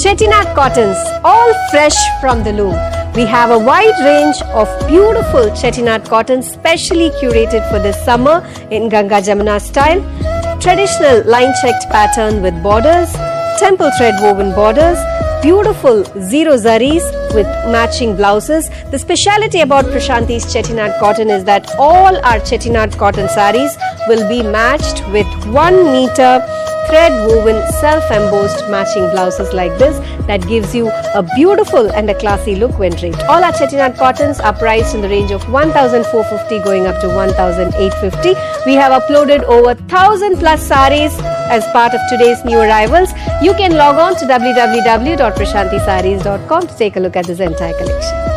Chettinad cottons, all fresh from the loom. We have a wide range of beautiful Chettinad cottons specially curated for this summer in Ganga Jamuna style. Traditional line-checked pattern with borders, temple thread woven borders, beautiful zero zaris with matching blouses. The speciality about Prashanti's Chettinad cotton is that all our Chettinad cotton saris will be matched with 1 meter thread woven self-embossed matching blouses like this that gives you a beautiful and a classy look when draped. All our Chettinad cottons are priced in the range of 1,450 going up to 1,850. We have uploaded over 1,000 plus saris as part of today's new arrivals. You can log on to www.prashantisarees.com to take a look at this entire collection.